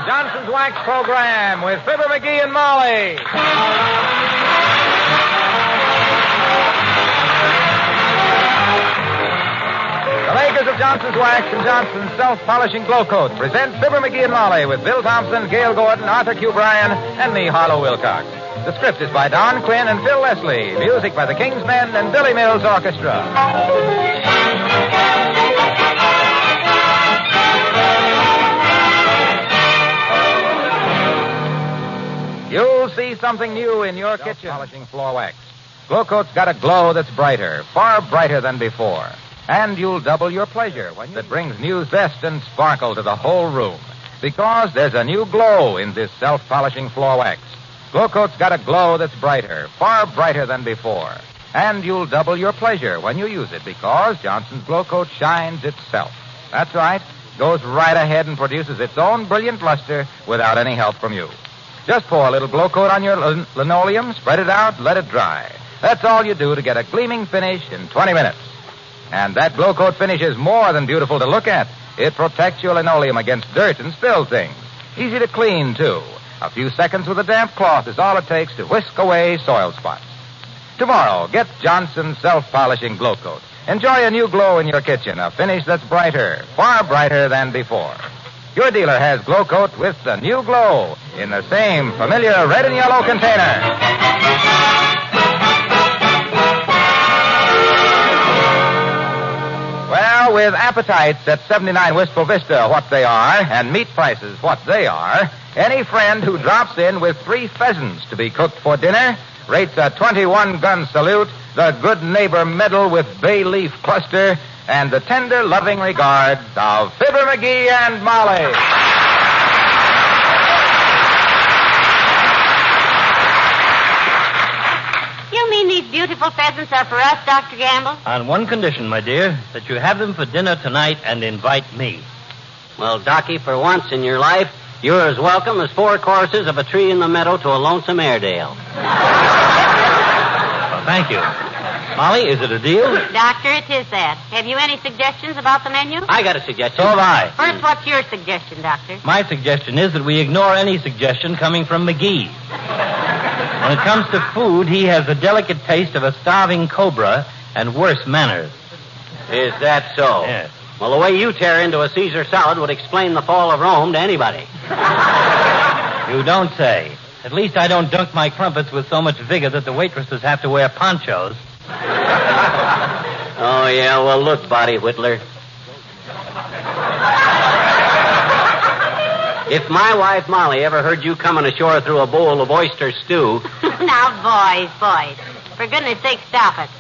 Johnson's Wax Program with Fibber McGee and Molly. The makers of Johnson's Wax and Johnson's Self-Polishing Glow Coat present Fibber McGee and Molly with Bill Thompson, Gail Gordon, Arthur Q. Bryan, and me, Harlow Wilcox. The script is by Don Quinn and Phil Leslie. Music by the King's Men and Billy Mills Orchestra. You'll see something new in your kitchen. Polishing floor wax. Glow Coat's got a glow that's brighter, far brighter than before. And you'll double your pleasure when that brings new zest and sparkle to the whole room. Because there's a new glow in this self-polishing floor wax. Glow Coat's got a glow that's brighter, far brighter than before. And you'll double your pleasure when you use it because Johnson's Glow Coat shines itself. That's right. Goes right ahead and produces its own brilliant luster without any help from you. Just pour a little Glow Coat on your linoleum, spread it out, let it dry. That's all you do to get a gleaming finish in 20 minutes. And that Glow Coat finish is more than beautiful to look at. It protects your linoleum against dirt and spilled things. Easy to clean, too. A few seconds with a damp cloth is all it takes to whisk away soil spots. Tomorrow, get Johnson's Self-Polishing Glow Coat. Enjoy a new glow in your kitchen, a finish that's brighter, far brighter than before. Your dealer has Glow Coat with the new glow in the same familiar red and yellow container. Well, with appetites at 79 Wistful Vista what they are, and meat prices what they are, any friend who drops in with 3 pheasants to be cooked for dinner rates a 21-gun salute, the good neighbor medal with bay leaf cluster, and the tender, loving regards of Fibber McGee and Molly. You mean these beautiful pheasants are for us, Dr. Gamble? On one condition, my dear, that you have them for dinner tonight and invite me. Well, Docky, for once in your life, you're as welcome as 4 courses of a tree in the meadow to a lonesome Airedale. Well, thank you. Molly, is it a deal? Doctor, it is that. Have you any suggestions about the menu? I got a suggestion. So have I. First, what's your suggestion, Doctor? My suggestion is that we ignore any suggestion coming from McGees. When it comes to food, he has the delicate taste of a starving cobra and worse manners. Is that so? Yes. Well, the way you tear into a Caesar salad would explain the fall of Rome to anybody. You don't say. At least I don't dunk my crumpets with so much vigor that the waitresses have to wear ponchos. Oh, yeah, well, look, Body Whittler. If my wife Molly ever heard you coming ashore through a bowl of oyster stew... Now, boys. For goodness sake, stop it.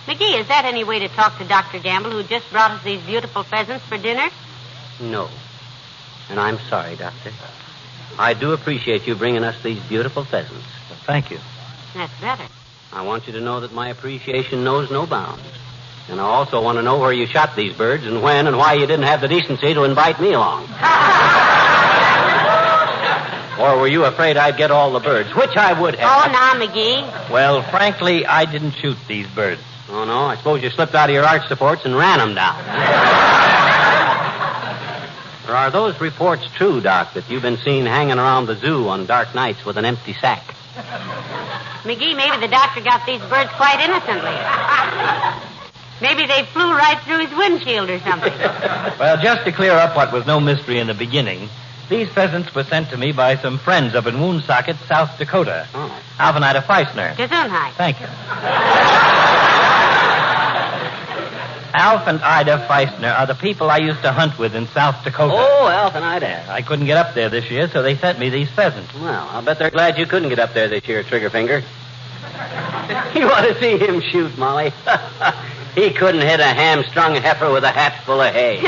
McGee, is that any way to talk to Dr. Gamble, who just brought us these beautiful pheasants for dinner? No. And I'm sorry, Doctor. I do appreciate you bringing us these beautiful pheasants. Well, thank you. That's better. I want you to know that my appreciation knows no bounds. And I also want to know where you shot these birds and when and why you didn't have the decency to invite me along. Or were you afraid I'd get all the birds, which I would have. Oh, now, McGee. Well, frankly, I didn't shoot these birds. Oh, no? I suppose you slipped out of your arch supports and ran them down. Or are those reports true, Doc, that you've been seen hanging around the zoo on dark nights with an empty sack? McGee, maybe the doctor got these birds quite innocently. Maybe they flew right through his windshield or something. Well, just to clear up what was no mystery in the beginning, these pheasants were sent to me by some friends up in Woonsocket, South Dakota. Oh. Alf and Ida Feisner. Gesundheit. Thank you. Alf and Ida Feisner are the people I used to hunt with in South Dakota. Oh, Alf and Ida. I couldn't get up there this year, so they sent me these pheasants. Well, I'll bet they're glad you couldn't get up there this year, Triggerfinger. You ought to see him shoot, Molly. He couldn't hit a hamstrung heifer with a hat full of hay.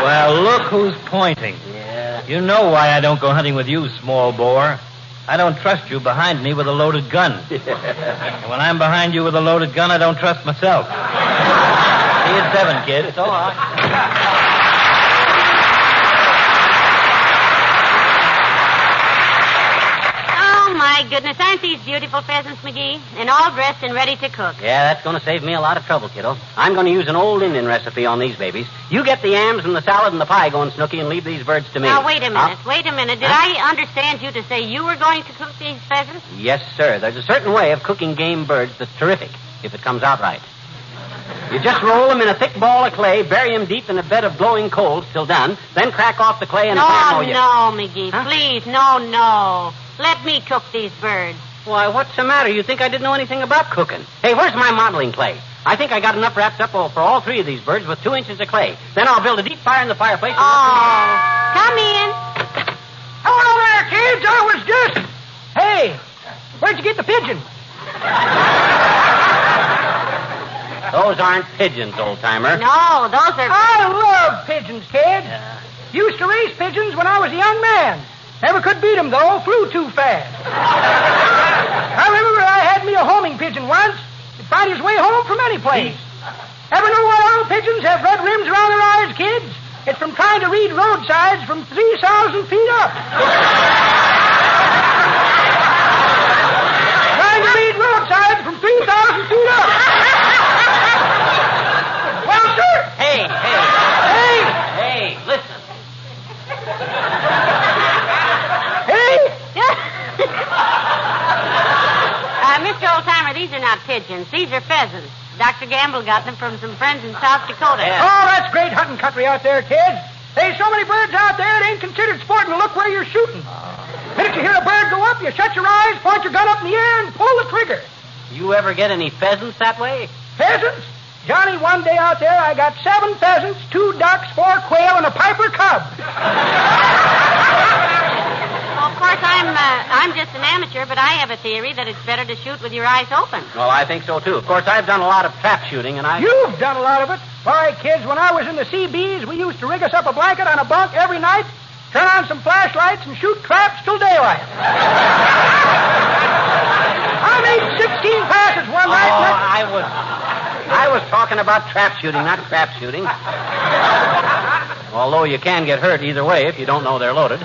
Well, look who's pointing. Yeah. You know why I don't go hunting with you, small bore. I don't trust you behind me with a loaded gun. And when I'm behind you with a loaded gun, I don't trust myself. See you at 7, kid. It's all right. Oh, my goodness. Aren't these beautiful? beautiful pheasants, McGee, and all dressed and ready to cook. Yeah, that's going to save me a lot of trouble, kiddo. I'm going to use an old Indian recipe on these babies. You get the yams and the salad and the pie going, Snooky, and leave these birds to me. Now, wait a minute. Did I understand you to say you were going to cook these pheasants? Yes, sir. There's a certain way of cooking game birds that's terrific, if it comes out right. You just roll them in a thick ball of clay, bury them deep in a bed of glowing coals till done, then crack off the clay and No, pan. No, McGee, please, no. Let me cook these birds. Why, what's the matter? You think I didn't know anything about cooking? Hey, where's my modeling clay? I think I got enough wrapped up for all three of these birds with 2 inches of clay. Then I'll build a deep fire in the fireplace. Come in. Hello there, kids. I was just... Hey, where'd you get the pigeon? Those aren't pigeons, old-timer. No, those are... I love pigeons, kid. Used to race pigeons when I was a young man. Never could beat 'em, though. Flew too fast. I remember I had me a homing pigeon once. He'd find his way home from any place. Ever know why all pigeons have red rims around their eyes, kids? It's from trying to read roadsides from 3,000 feet up. Trying to read roadsides from 3,000 feet up. Well, sir. Hey, listen. Mr. Oldtimer, these are not pigeons. These are pheasants. Dr. Gamble got them from some friends in South Dakota. Yeah. Oh, that's great hunting country out there, kids. There's so many birds out there, it ain't considered sporting to look where you're shooting. The minute you hear a bird go up, you shut your eyes, point your gun up in the air, and pull the trigger. You ever get any pheasants that way? Pheasants? Johnny, one day out there, I got 7 pheasants, 2 ducks, 4 quail, and a piper cub. Well, of course, I'm just an amateur, but I have a theory that it's better to shoot with your eyes open. Well, I think so, too. Of course, I've done a lot of trap shooting, and You've done a lot of it. Why, kids, when I was in the CBs, we used to rig us up a blanket on a bunk every night, turn on some flashlights, and shoot traps till daylight. I made 16 passes one night. I was talking about trap shooting, not crap shooting. Although you can get hurt either way if you don't know they're loaded.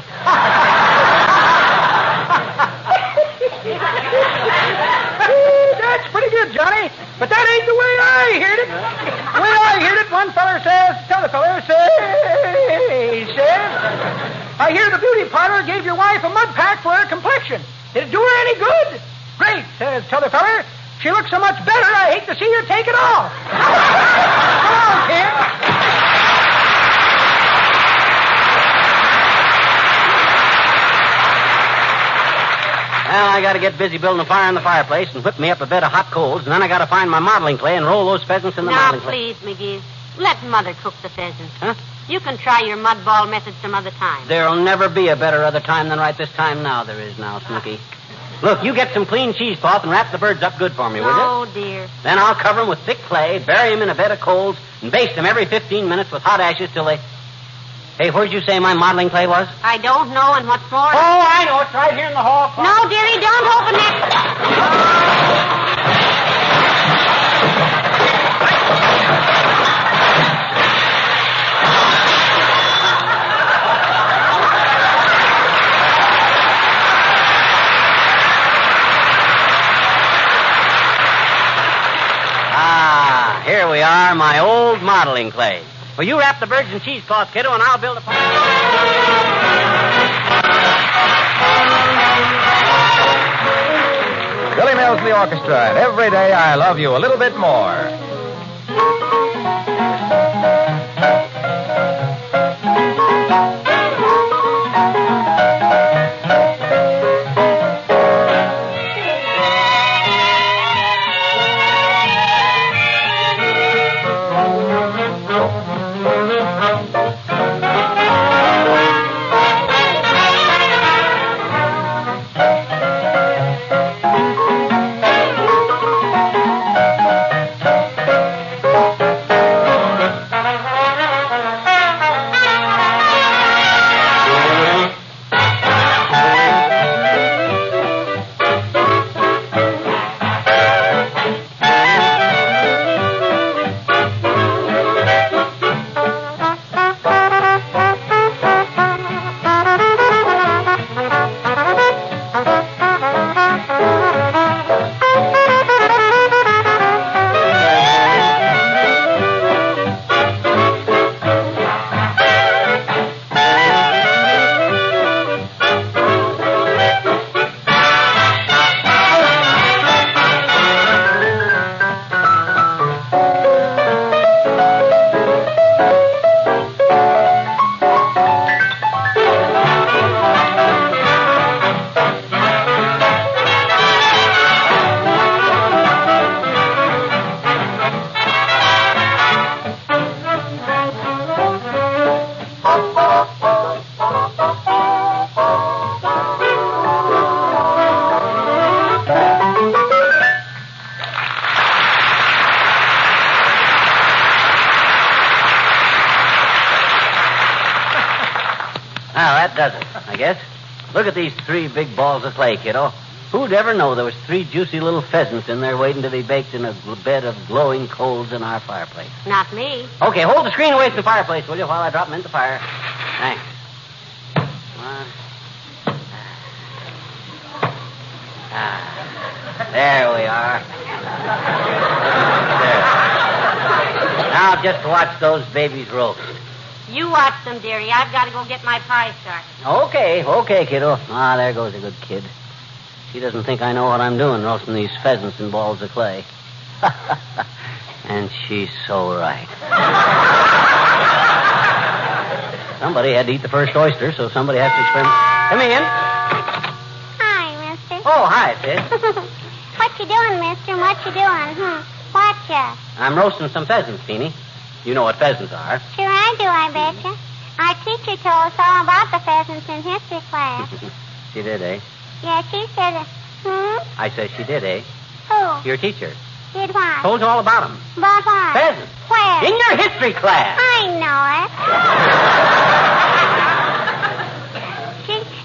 That's pretty good, Johnny. But that ain't the way I heard it. The way I heard it, one feller says, t'other feller says, I hear the beauty parlor gave your wife a mud pack for her complexion. Did it do her any good? Great, says t'other feller. She looks so much better, I hate to see her take it off. Come on, kid. Well, I got to get busy building a fire in the fireplace and whip me up a bed of hot coals, and then I got to find my modeling clay and roll those pheasants in the modeling clay. Now, please, McGee, let Mother cook the pheasants. Huh? You can try your mud ball method some other time. There'll never be a better other time than right this time now. There is now, Snooky. Look, you get some clean cheesecloth and wrap the birds up good for me, will you? Oh, dear. Then I'll cover them with thick clay, bury them in a bed of coals, and baste them every 15 minutes with hot ashes till they... Hey, where'd you say my modeling clay was? I don't know, and what's more... Oh, I know. It's right here in the hall. No, dearie, don't open that... Here we are, my old modeling clay. Well, you wrap the birds in cheesecloth, kiddo, and I'll build a fire. Billy Mills and the orchestra, and every day I love you a little bit more. that does it, I guess. Look at these 3 big balls of clay, kiddo. Who'd ever know there was 3 juicy little pheasants in there waiting to be baked in a bed of glowing coals in our fireplace? Not me. Okay, hold the screen away from the fireplace, will you, while I drop them in the fire. Thanks. There we are. There. Now just watch those babies roast. You watch them, dearie. I've got to go get my pie started. Okay, kiddo. There goes a good kid. She doesn't think I know what I'm doing, roasting these pheasants in balls of clay. And she's so right. Somebody had to eat the first oyster, so somebody has to experiment. Come in. Hi, mister. Oh, hi, sis. What you doing, mister? What you doing? Whatcha? I'm roasting some pheasants, Teeny. You know what pheasants are. Sure I do, I betcha. Our teacher told us all about the pheasants in history class. She did, eh? Yeah, she said, I said she did, eh? Who? Your teacher. Did what? Told you all about them. About what? Pheasants. Where? In your history class. I know it.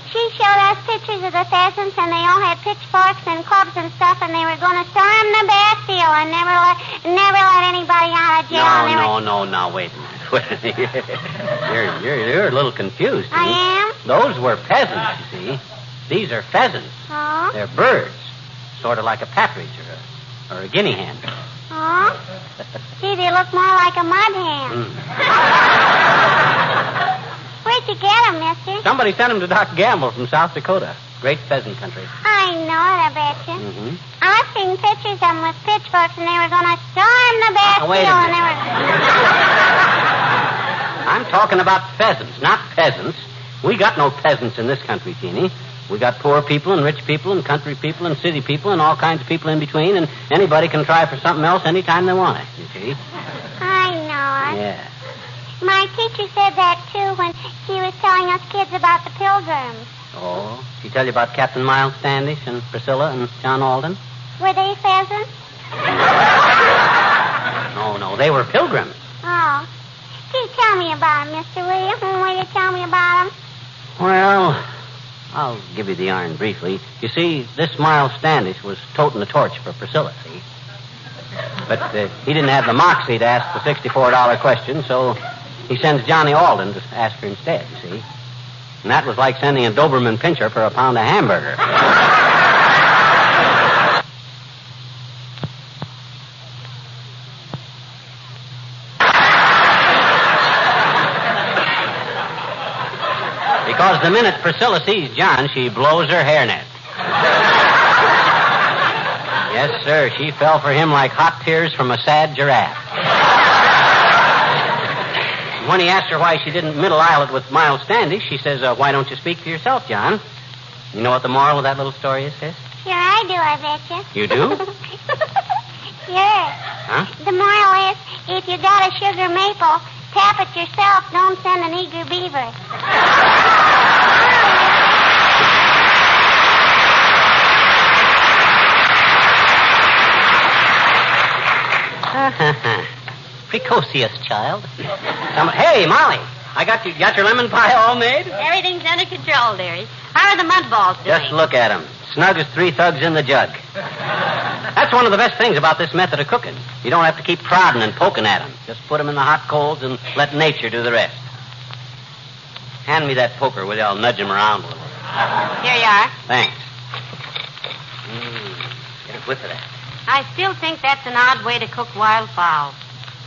She showed us pictures of the pheasants, and they all had pitchforks and clubs and stuff, and they were going to storm the Bastille and never let anybody out of jail. No, now, wait a minute. You're a little confused. I am? Those were peasants, you see. These are pheasants. Oh? They're birds, sort of like a partridge or a guinea hen. Oh? Gee, they look more like a mud hen. Where'd you get them, mister? Somebody sent them to Doc Gamble from South Dakota. Great pheasant country. I know it, I betcha. Mm-hmm. I've seen pictures of them with pitchforks, and they were going to storm the Bastille, wait a and minute. I'm talking about pheasants, not peasants. We got no peasants in this country, Teeny. We got poor people and rich people and country people and city people and all kinds of people in between, and anybody can try for something else anytime they want it, you see. I know it. Yeah. My teacher said that, too, when she was telling us kids about the Pilgrims. Oh, she tell you about Captain Miles Standish and Priscilla and John Alden? Were they pheasants? No, they were pilgrims. Oh. Gee, tell me about them, Mr. William. Will you tell me about them? Well, I'll give you the yarn briefly. You see, this Miles Standish was toting the torch for Priscilla, see? But he didn't have the moxie to ask the $64 question, so he sends Johnny Alden to ask her instead, you see? And that was like sending a Doberman pincher for a pound of hamburger. Because the minute Priscilla sees John, she blows her hairnet. Yes, sir, she fell for him like hot tears from a sad giraffe. When he asked her why she didn't middle aisle it with Miles Standish, she says, why don't you speak for yourself, John? You know what the moral of that little story is, sis? Sure I do, I betcha. You do? Sure. Huh? The moral is, if you got a sugar maple, tap it yourself. Don't send an eager beaver. Precocious child. Hey, Molly, got your lemon pie all made? Everything's under control, dearie. How are the mud balls doing? Just look at them. Snug as 3 thugs in the jug. That's one of the best things about this method of cooking. You don't have to keep prodding and poking at them. Just put them in the hot coals and let nature do the rest. Hand me that poker, will you? I'll nudge him around a little. Here you are. Thanks. Get a whiff of that. I still think that's an odd way to cook wild fowl.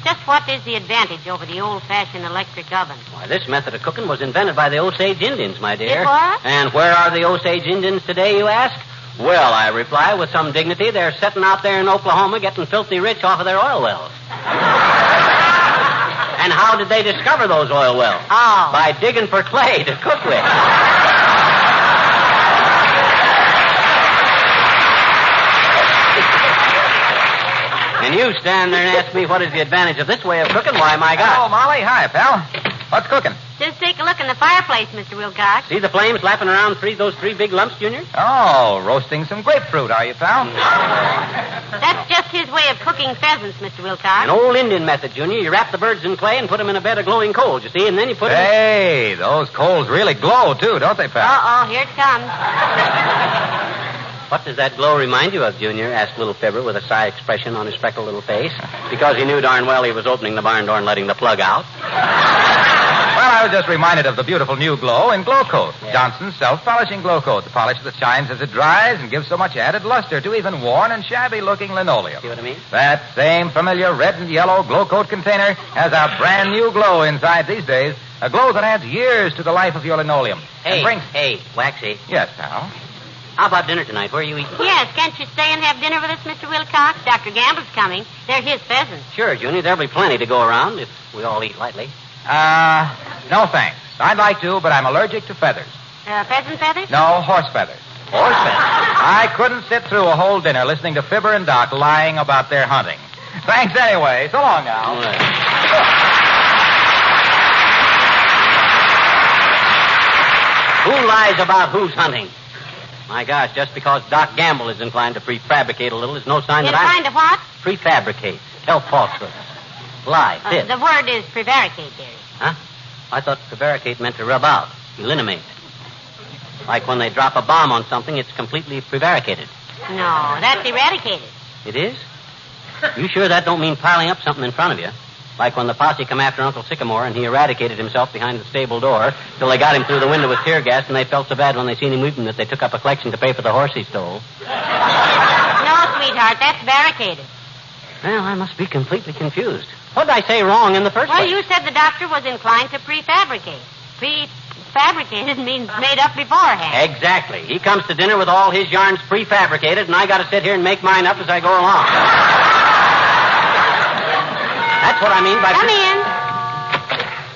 Just what is the advantage over the old-fashioned electric oven? Why, this method of cooking was invented by the Osage Indians, my dear. It was? And where are the Osage Indians today, you ask? Well, I reply with some dignity, they're sitting out there in Oklahoma getting filthy rich off of their oil wells. And how did they discover those oil wells? Oh. By digging for clay to cook with. And you stand there and ask me what is the advantage of this way of cooking? Why, my God. Hello, Molly. Hi, pal. What's cooking? Just take a look in the fireplace, Mr. Wilcox. See the flames lapping around those three big lumps, Junior? Oh, roasting some grapefruit, are you, pal? That's just his way of cooking pheasants, Mr. Wilcox. An old Indian method, Junior. You wrap the birds in clay and put them in a bed of glowing coals, you see, and then you put them... Hey, those coals really glow, too, don't they, pal? Uh-oh, here it comes. What does that glow remind you of, Junior? Asked little Fibber with a sly expression on his freckled little face, because he knew darn well he was opening the barn door and letting the plug out. Well, I was just reminded of the beautiful new glow in Glow Coat. Yeah. Johnson's self-polishing Glow Coat, the polish that shines as it dries and gives so much added luster to even worn and shabby-looking linoleum. See what I mean? That same familiar red and yellow Glow Coat container has a brand new glow inside these days, a glow that adds years to the life of your linoleum. Hey, and Waxy. Yes, pal. How about dinner tonight? Where are you eating? Yes, can't you stay and have dinner with us, Mr. Wilcox? Dr. Gamble's coming. They're his pheasants. Sure, Junior. There'll be plenty to go around if we all eat lightly. No thanks. I'd like to, but I'm allergic to feathers. Pheasant feathers? No, horse feathers. Horse feathers? I couldn't sit through a whole dinner listening to Fibber and Doc lying about their hunting. Thanks anyway. So long now. All right. Who lies about who's hunting? My gosh, just because Doc Gamble is inclined to prefabricate a little is no sign that Inclined to what? Prefabricate. Tell falsehoods. Lie. Fib. The word is prevaricate, dearie. Huh? I thought prevaricate meant to rub out, eliminate. Like when they drop a bomb on something, it's completely prevaricated. No, that's eradicated. It is? You sure that don't mean piling up something in front of you? Like when the posse come after Uncle Sycamore and he eradicated himself behind the stable door till they got him through the window with tear gas and they felt so bad when they seen him weeping that they took up a collection to pay for the horse he stole. No, sweetheart, that's barricaded. Well, I must be completely confused. What did I say wrong in the first Well, place? you said the doctor was inclined to prefabricate. Prefabricated means made up beforehand. Exactly. He comes to dinner with all his yarns prefabricated, and I got to sit here and make mine up as I go along. That's what I mean by... Come in.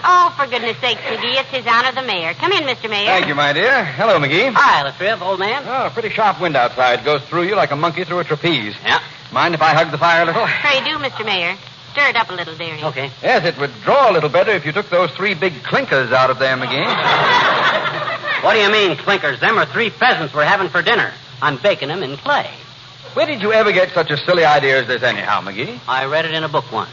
Oh, for goodness sakes, McGee, it's his honor the mayor. Come in, Mr. Mayor. Thank you, my dear. Hello, McGee. Hi, Latriv, old man. Oh, a pretty sharp wind outside. Goes through you like a monkey through a trapeze. Yeah. Mind if I hug the fire a little? Pray do, Mr. Mayor. Stir it up a little, dearie. Okay. Yes, it would draw a little better if you took those three big clinkers out of there, McGee. What do you mean, clinkers? Them are 3 pheasants we're having for dinner. I'm baking them in clay. Where did you ever get such a silly idea as this anyhow, McGee? I read it in a book once.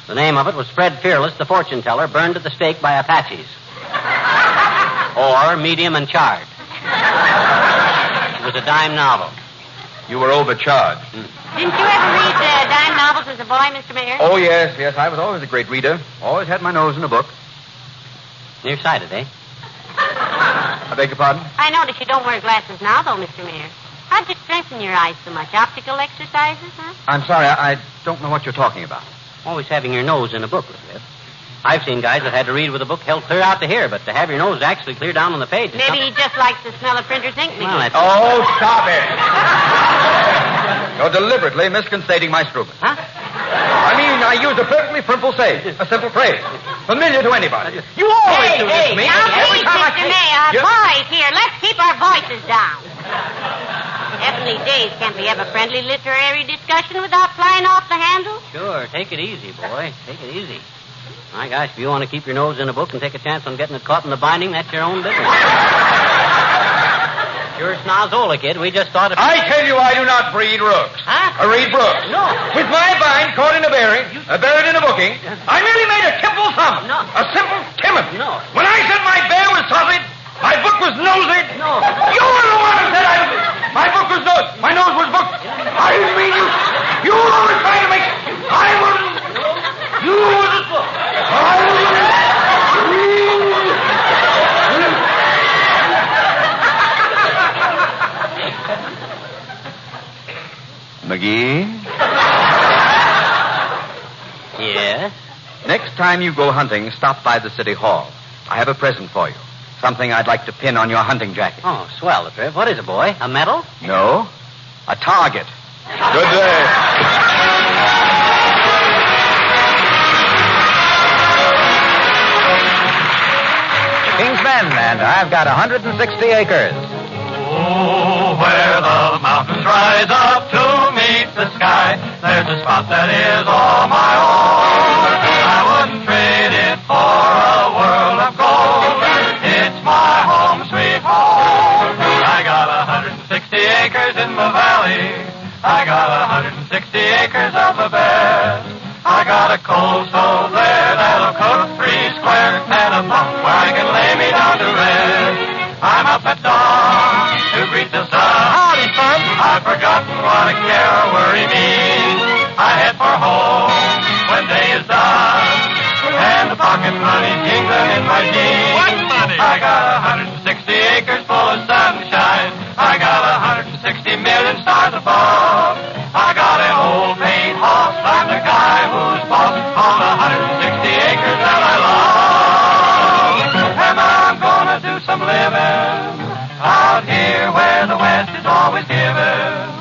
The name of it was Fred Fearless, the fortune teller, burned at the stake by Apaches. Or medium and charred. It was a dime novel. You were overcharged. Didn't you ever read dime novels as a boy, Mr. Mayor? Oh, yes. I was always a great reader. Always had my nose in a book. Nearsighted, eh? I beg your pardon? I notice you don't wear glasses now, though, Mr. Mayor. How'd you strengthen your eyes so much? Optical exercises, huh? I'm sorry. I don't know what you're talking about. Always having your nose in a book, Latriv. I've seen guys that had to read with a book held clear out to here, but to have your nose actually clear down on the page is Maybe he just likes the smell of printer's ink, McGee. Well, that's... Oh, stop it. You're deliberately misconstating my Struben. Huh? I mean, I used a perfectly simple phrase. Familiar to anybody. You always do this to me. Now, Every please, time I Mr. see- Mayor, Yes? boys here, let's keep our voices down. Heavenly days, can't we have a friendly literary discussion without flying off the handle? Sure, take it easy, boy. Take it easy. My gosh, if you want to keep your nose in a book and take a chance on getting it caught in the binding, that's your own business. You're Snozzola, kid. We just thought of... I tell you, I do not breed rooks. Huh? Read brooks. No. With my vine caught in a berry, buried in a booking, I merely made a simple sum. No. A simple timid. No. When I said my bear was solid, my book was nosy. No. You were the one who said my book was nose. My nose was booked. I didn't mean you. You were always trying to make... I wasn't. You were the book. McGee? Yes? Next time you go hunting, stop by the city hall. I have a present for you. Something I'd like to pin on your hunting jacket. Oh, swell, Latriv. What is it, boy? A medal? No, a target. Good day. King's Men, and I've got 160 acres. Oh, where the mountains rise up to meet the sky, there's a spot that is all my own. I wouldn't trade it for a world of gold. acres in the valley. I got 160 acres of the best. I got a coal stove there that'll cook 3 square, and a bunk where I can lay me down to rest. I'm up at dawn to greet the sun. Howdy, son. I've forgotten what a care or worry means. I head for home when day is done, and the pocket money jingling in my jeans. What money? I got 160 acres full of sunshine. I got 160 million stars above. I got an old paint horse. I'm the guy who's boss on 160 acres that I love. And I'm gonna do some living out here where the West is always given.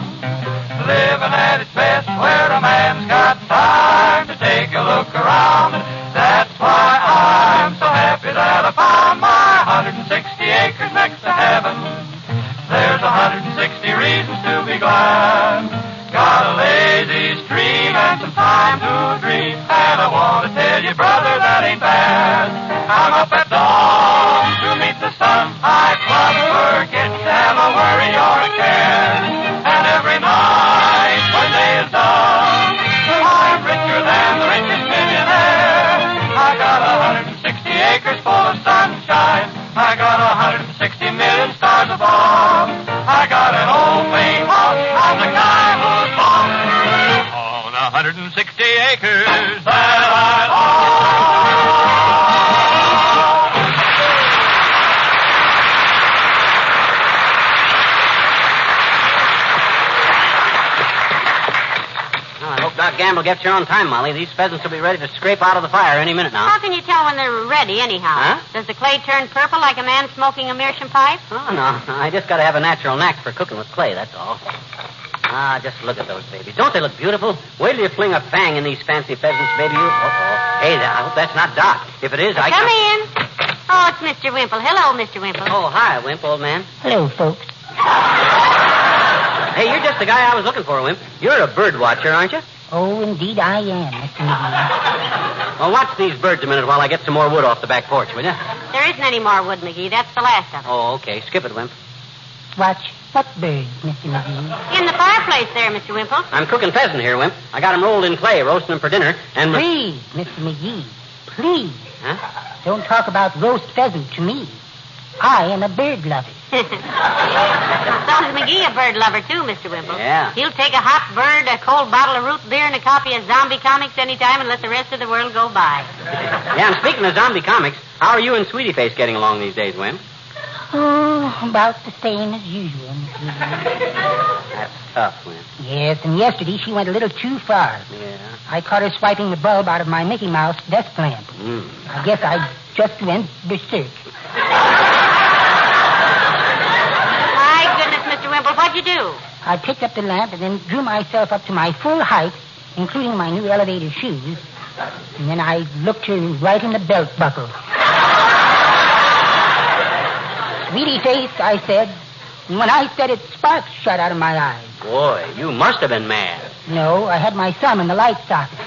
Living at its best where a man's got time to take a look around. That's why I'm so happy that I found my 160 acres next to heaven. There's 160 reasons to be glad. Got a lazy stream and some time to dream. And I want to tell you, brother, that ain't bad. I'm up at dawn to meet the sun. I club forget to have a worry or a care. And every night when day is done, I'm richer than the richest millionaire. I got 160 acres full of sunshine. I got 160 million stars above. I got an old paint house. I'm the guy who's boss on 160 acres that I love. I hope Doc Gamble gets here on time, Molly. These pheasants will be ready to scrape out of the fire any minute now. How can you tell when they're ready, anyhow? Huh? Does the clay turn purple like a man smoking a meerschaum pipe? Oh, no. I just got to have a natural knack for cooking with clay, that's all. Ah, just look at those babies. Don't they look beautiful? Wait till you fling a fang in these fancy pheasants, baby. Uh-oh. Hey, I hope that's not Doc. If it is, Come in. Oh, it's Mr. Wimple. Hello, Mr. Wimple. Oh, hi, Wimp, old man. Hello, folks. Hey, you're just the guy I was looking for, Wimp. You're a bird watcher, aren't you? Oh, indeed I am, Mr. McGee. Well, watch these birds a minute while I get some more wood off the back porch, will you? There isn't any more wood, McGee. That's the last of it. Oh, okay. Skip it, Wimp. Watch what birds, Mr. McGee? In the fireplace there, Mr. Wimple. I'm cooking pheasant here, Wimp. I got 'em rolled in clay, roasting them for dinner, and... Please, Mr. McGee, please. Huh? Don't talk about roast pheasant to me. I am a bird lover. So is McGee a bird lover, too, Mr. Wimple. Yeah. He'll take a hot bird, a cold bottle of root beer, and a copy of zombie comics anytime and let the rest of the world go by. Yeah, and speaking of zombie comics, how are you and Sweetie Face getting along these days, Wimp? Oh, about the same as usual, Mr. McGee. That's tough, Wimp. Yes, and yesterday she went a little too far. Yeah. I caught her swiping the bulb out of my Mickey Mouse desk lamp. I guess I just went berserk. My goodness, Mr. Wimple, what'd you do? I picked up the lamp and then drew myself up to my full height, including my new elevator shoes. And then I looked her right in the belt buckle. Sweetie Face, I said. And when I said it, sparks shot out of my eyes. Boy, you must have been mad. No, I had my thumb in the light socket.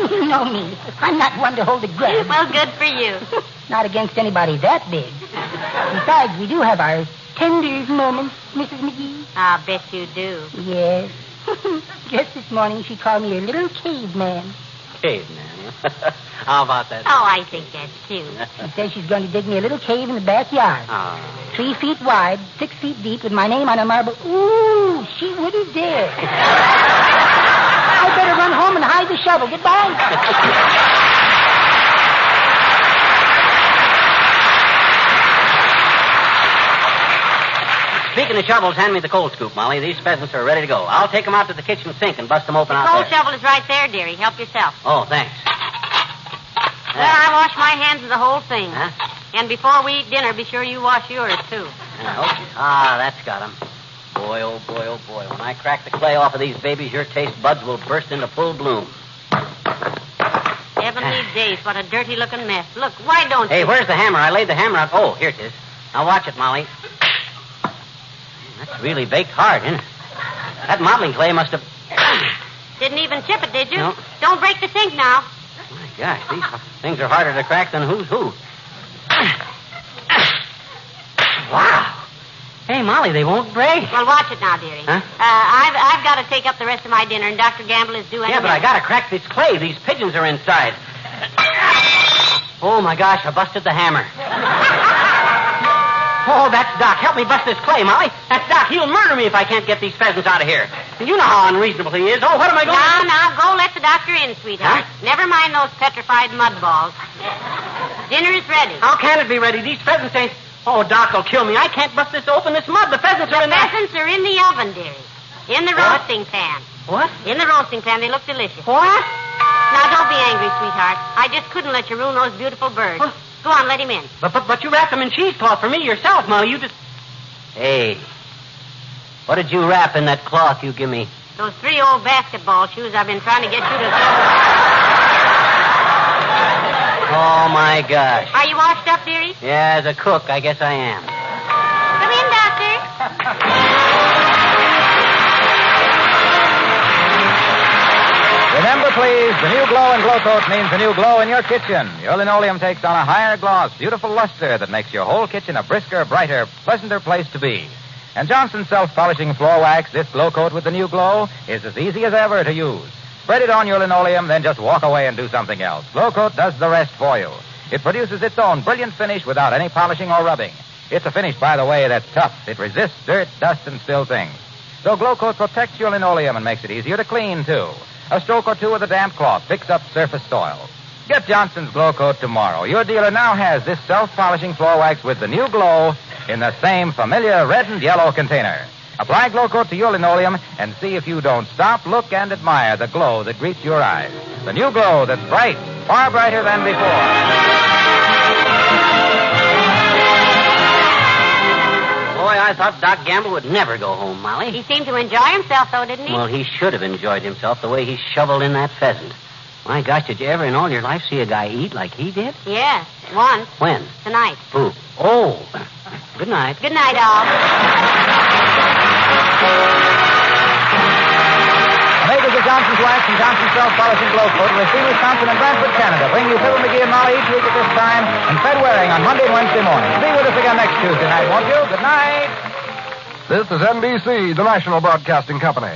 You know me. I'm not one to hold a grudge. Well, good for you. Not against anybody that big. Besides, we do have our tender moments, Mrs. McGee. I'll bet you do. Yes. Just this morning, she called me a little caveman. Caveman, huh? How about that? Oh, I think that's cute. She says she's going to dig me a little cave in the backyard. 3 feet wide, 6 feet deep, with my name on a marble. Ooh, she wouldn't dare. I better run home and hide the shovel. Goodbye. Speaking of shovels, hand me the coal scoop, Molly. These pheasants are ready to go. I'll take them out to the kitchen sink and bust them open out Coal there. shovel is right there, dearie. Help yourself. Oh, thanks. Well, I wash my hands of the whole thing. Huh? And before we eat dinner, be sure you wash yours, too. Okay. Ah, that's got 'em. Boy, oh boy, oh boy. When I crack the clay off of these babies, your taste buds will burst into full bloom. Heavenly days, what a dirty-looking mess. Look, why don't Hey, you... where's the hammer? I laid the hammer out. Oh, here it is. Now watch it, Molly. That's really baked hard, isn't it? That modeling clay must have... Didn't even chip it, did you? No. Don't break the sink now. My gosh, these things are harder to crack than who's who. Wow. Hey, Molly, they won't break. Well, watch it now, dearie. Huh? I've got to take up the rest of my dinner, and Dr. Gamble is due any Yeah, but I minute. gotta crack this clay. These pigeons are inside. Oh, my gosh, I busted the hammer. Oh, that's Doc. Help me bust this clay, Molly. That's Doc. He'll murder me if I can't get these pheasants out of here. You know how unreasonable he is. Oh, what am I going to do? Now, go let the doctor in, sweetheart. Huh? Never mind those petrified mud balls. Dinner is ready. How can it be ready? These pheasants ain't... Oh, Doc will kill me. I can't bust this open, this mud. The pheasants are in there. Pheasants are in the oven, dearie. In the What? roasting pan. What? In the roasting pan. They look delicious. What? Now, don't be angry, sweetheart. I just couldn't let you ruin those beautiful birds. What? Go on, let him in. But you wrapped them in cheesecloth for me yourself, Molly. You just... Hey, what did you wrap in that cloth you give me? Those 3 old basketball shoes I've been trying to get you to... Oh, my gosh. Are you washed up, dearie? Yeah, as a cook, I guess I am. Come in, Doctor. Remember, please, the new glow in Glow Coat means a new glow in your kitchen. Your linoleum takes on a higher gloss, beautiful luster that makes your whole kitchen a brisker, brighter, pleasanter place to be. And Johnson's self-polishing floor wax, this Glow Coat with the new glow, is as easy as ever to use. Spread it on your linoleum, then just walk away and do something else. Glow Coat does the rest for you. It produces its own brilliant finish without any polishing or rubbing. It's a finish, by the way, that's tough. It resists dirt, dust, and still things. So Glow Coat protects your linoleum and makes it easier to clean, too. A stroke or two with a damp cloth picks up surface soil. Get Johnson's Glow Coat tomorrow. Your dealer now has this self-polishing floor wax with the new glow in the same familiar red and yellow container. Apply Glow Coat to your linoleum and see if you don't stop, look, and admire the glow that greets your eyes. The new glow that's bright, far brighter than before. Boy, I thought Doc Gamble would never go home, Molly. He seemed to enjoy himself, though, didn't he? Well, he should have enjoyed himself the way he shoveled in that pheasant. My gosh, did you ever in all your life see a guy eat like he did? Yes, once. When? Tonight. Who? Oh. Good night. Good night, all. The makers of Johnson's Wax and Johnson's Self-Polishing Glow Coat in Racine, Wisconsin, and Brantford, Canada bring you Fibber McGee and Molly each week at this time and Fred Waring on Monday and Wednesday morning. Be with us again next Tuesday night, won't you? Good night. This is NBC, the national broadcasting company.